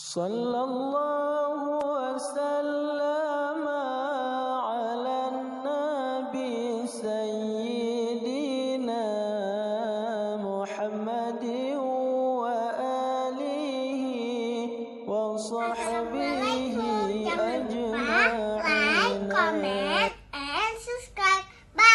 Sallallahu wasallam ala nabi sayyidina Muhammadin wa alihi wa sahbihi ajma'in. Comment and subscribe. Bye.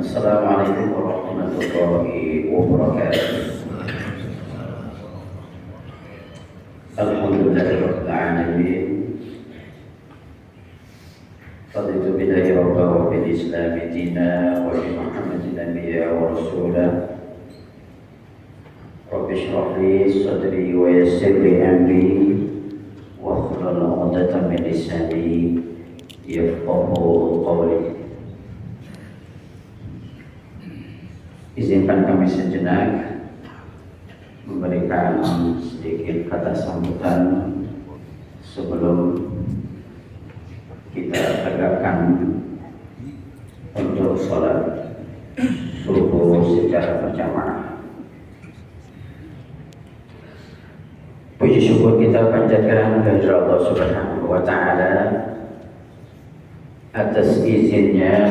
Assalamualaikum warahmatullahi wabarakatuh. Alhamdulillahirabbil alamin. Raditu billahi rabban wa bil islami dina wa bi Muhammadin nabiyya wa rasula. Rabbi shrah li sadri wa yassir li amri wa hlul 'uqdatam min lisani yafqahu qawli. Izinkan kami sejenak memberikan sedikit kata sambutan sebelum kita tegakkan untuk sholat subuh secara berjamaah. Puji syukur kita panjatkan kepada Allah Subhanahu wa Ta'ala atas izinnya,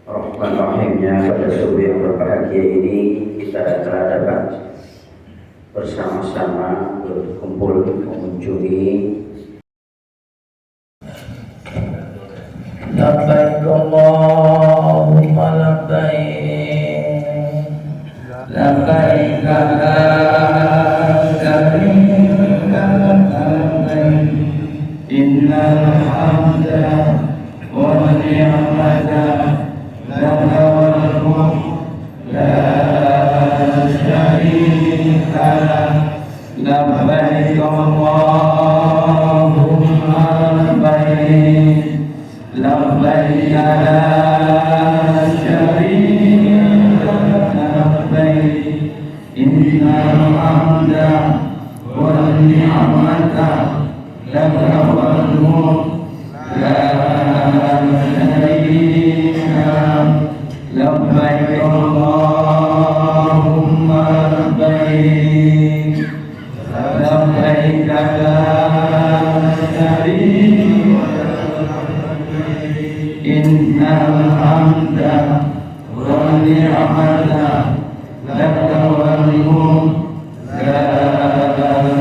rahman rahimnya, pada subuh yang berbahagia ini kita telah dapat bersama-sama berkumpul mengunjungi labbaik Allahumma labbaik, labbaik la syarika labbaik, innal hamda wa ni'mata laka wal mulk la syarika lak, labbaik Allahumma labbaik, labbaik la syarika labbaik, innal hamda wan ni'mata laka wal mulk la syarika lak, labbaik Allahumma labbaik, labbaik la syarika innal hamda wa ni'mata laka wal mulk la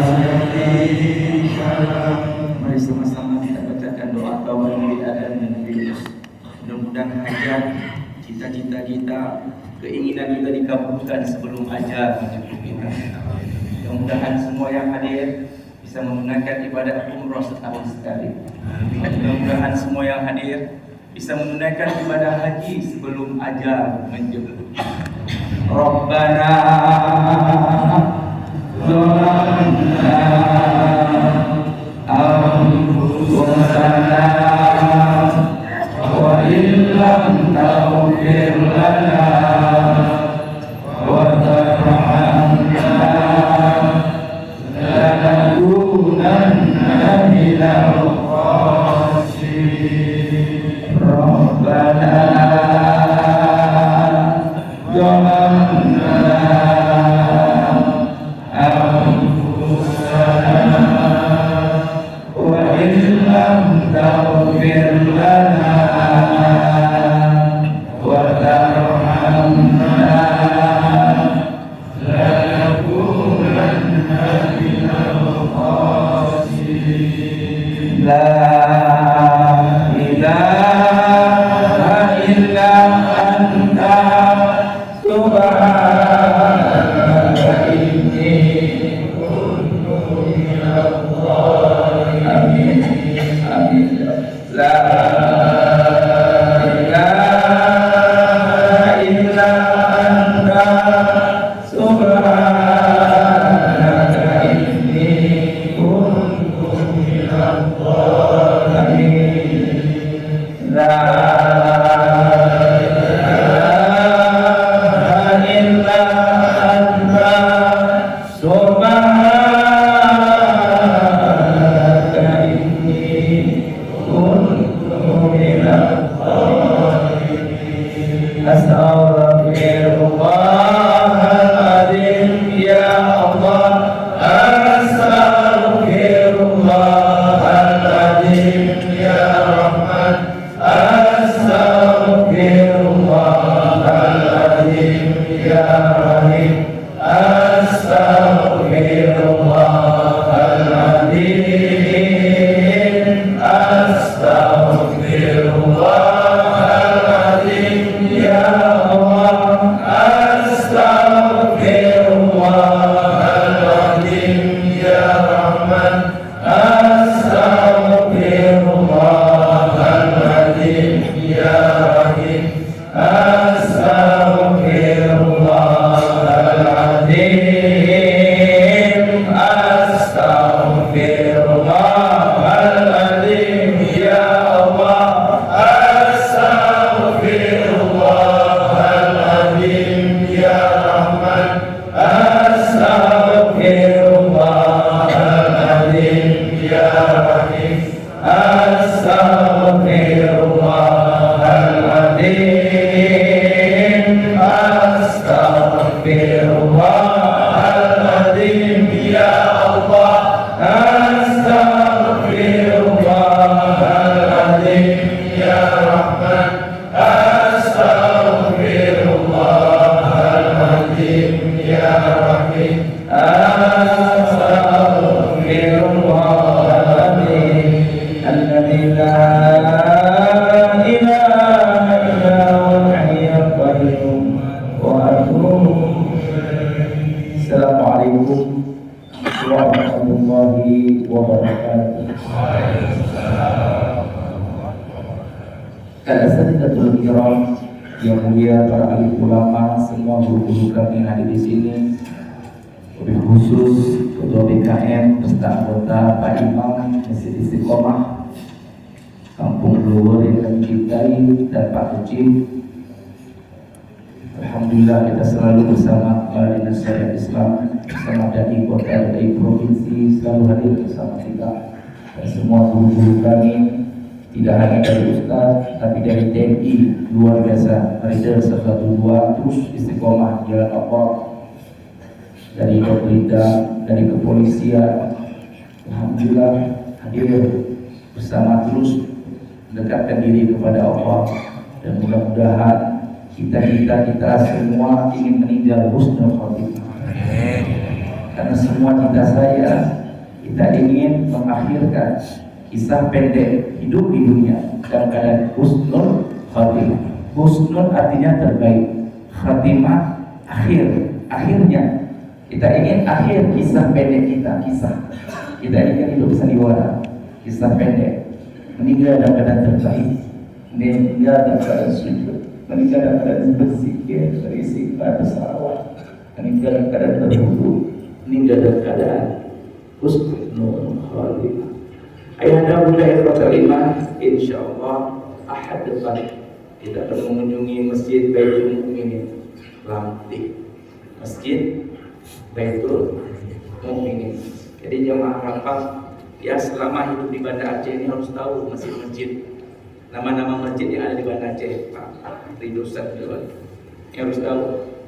syarika lak. Mari sama-sama kita bacakan doa tawassul dan Nabi. Mudah-mudahan hajat, cita-cita kita, keinginan kita dikabulkan sebelum ajal menjemput kita. Mudah-mudahan semua yang hadir bisa menunaikan ibadah umrah setahun sekali. Mudah-mudahan semua yang hadir bisa menunaikan ibadah haji sebelum ajal menjemput. Rabbana zalamna anfusana wa illam taghfir lana wa Al-Asatidatul Kiram, yang mulia para alim ulama, semua guru-guru kami yang hadir di sini, lebih khusus Ketua BKM beserta anggota Pak Imam Masjid Istiqomah Kampung Luhur yang kami cintai, dan Pak Kecil. Alhamdulillah kita selalu bersama Dinas Syariat Islam, bersama dari kota, dari provinsi, selalu hadir bersama kita. Dan semua guru-guru kami, tidak hanya dari Ustaz, tapi dari TNI, luar biasa. Mereka 102 terus istiqomah jalan Allah, dari pemerintah, dari kepolisian. Alhamdulillah hadir bersama, terus mendekatkan diri kepada Allah. Dan mudah-mudahan kita semua ingin meninggal husnul khotimah. Karena semua kita ingin mengakhirkan kisah pendek hidup di dunia dalam keadaan husnul khotimah. Husnul artinya terbaik, khotimah akhirnya. Kita ingin akhir kisah pendek kita ingin hidup sandiwara, kisah pendek, meninggal dalam keadaan terbaik, meninggal dalam keadaan sujud, meninggal dalam keadaan berzikir, beristighfar, bersalawat, meninggal dalam keadaan berwudu, meninggal dalam keadaan husnul khotimah. Ayahanda Bunda Ikhwatul Iman, insyaallah Ahad depan kita akan mengunjungi Masjid Baitul Mukminin Lamti, Masjid Baitul Mukminin. Jadi jemaah hafal ya, selama hidup di Banda Aceh ini harus tahu masjid-masjid, nama-nama masjid yang ada di Banda Aceh. Pak Ridho Ustaz yang harus tahu.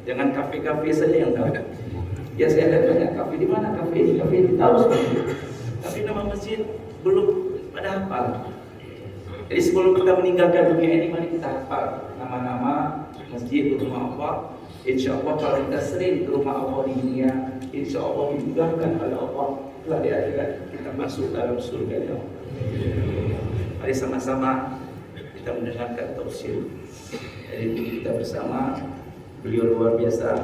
Jangan kafe-kafe saja yang tahu. Ya saya ada banyak kafe di mana, kafe ini tahu semua. Tapi nama masjid belum pada hafal. Jadi sebelum kita meninggalkan dunia ini, mari kita hafal nama-nama masjid rumah Allah. Insya Allah kalau kita sering ke rumah Allah di dunia, insya Allah dimudahkan oleh Allah telah di akhirat kita masuk dalam surga. Mari sama-sama kita mendengarkan tafsir dari guru kita bersama. Beliau luar biasa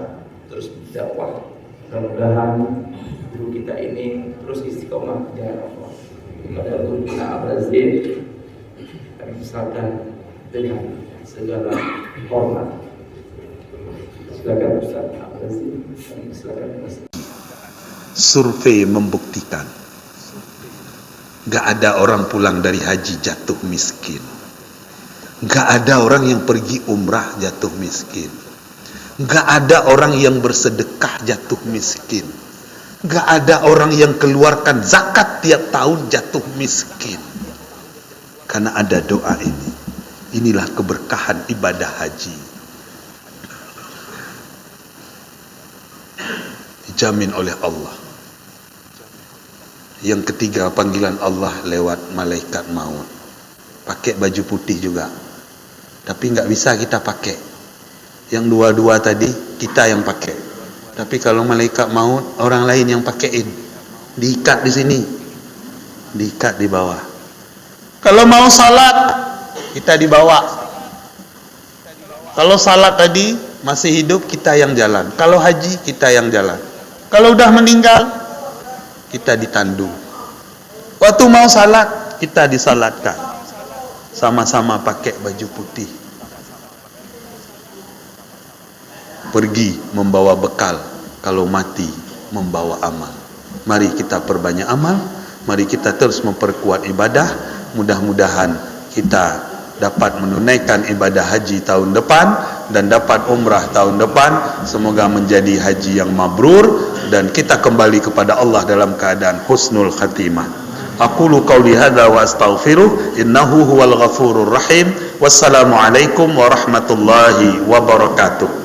terus berdakwah. Mudah-mudahan guru kita ini terus istiqomah di jalan Allah. Kepada guru kita Abrazil kami misalkan dengan segala hormat. Silakan Ustaz Abrazil, kami silakan Ustaz. Survei membuktikan gak ada orang pulang dari haji jatuh miskin. Gak ada orang yang pergi umrah jatuh miskin. Gak ada orang yang bersedekah jatuh miskin. Gak ada orang yang keluarkan zakat tiap tahun jatuh miskin. Karena ada doa ini. Inilah keberkahan ibadah haji. Dijamin oleh Allah. Yang ketiga, panggilan Allah lewat malaikat maut. Pakai baju putih juga. Tapi nggak bisa kita pakai. Yang dua-dua tadi kita yang pakai. Tapi kalau malaikat maut, orang lain yang pakaiin. Diikat di sini, diikat di bawah. Kalau mau salat, kita dibawa. Kalau salat tadi masih hidup, kita yang jalan. Kalau haji, kita yang jalan. Kalau udah meninggal, kita ditandu. Waktu mau salat, kita disalatkan. Sama-sama pakai baju putih. Pergi membawa bekal, kalau mati membawa amal. Mari kita perbanyak amal, mari kita terus memperkuat ibadah. Mudah-mudahan kita dapat menunaikan ibadah haji tahun depan dan dapat umrah tahun depan. Semoga menjadi haji yang mabrur dan kita kembali kepada Allah dalam keadaan husnul khatimah. Aqulu qawli hadza wa astaghfiruh innahu huwal ghafurur rahim. Wassalamu alaikum warahmatullahi wabarakatuh.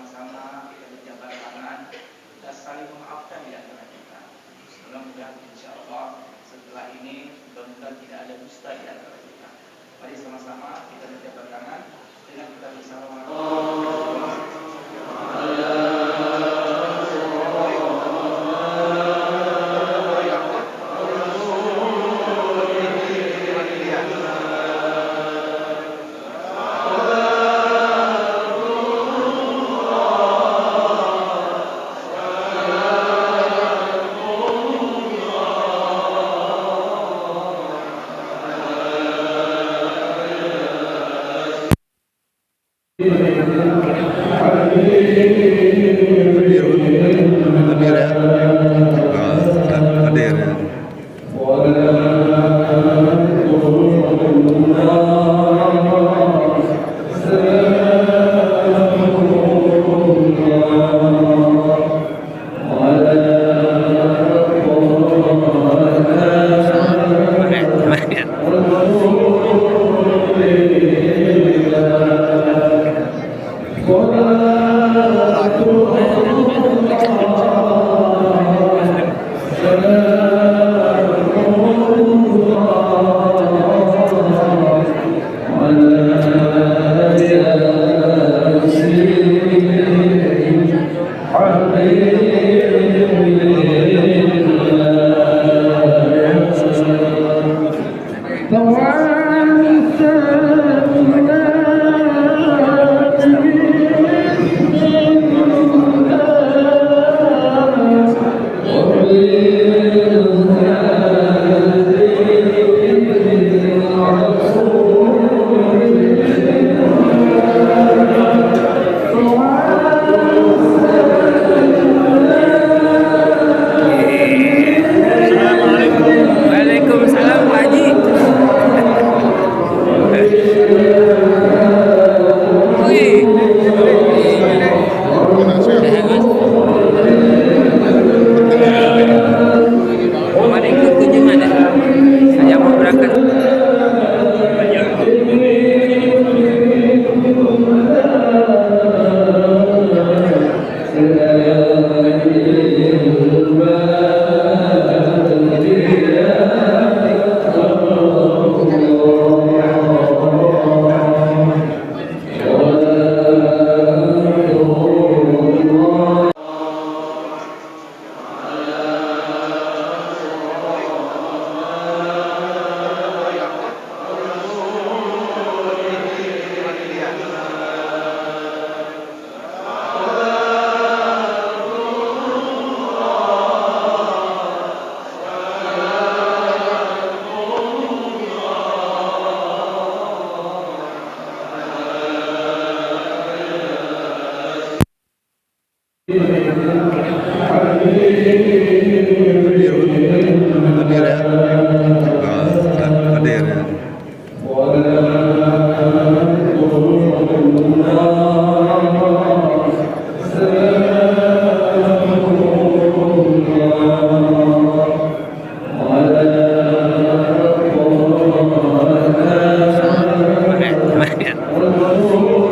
sama-sama kita berjabat tangan, kita saling memaafkan di antara kita. Mudah-mudahan insya Allah setelah ini mudah-mudahan tidak ada dusta di antara kita. Mari sama-sama kita berjabat tangan dengan kita bersama. Waalaikumsalam Pak Haji. Wih. Kemarin ikut kunjungan ya? Saya mau berangkat. Hadir.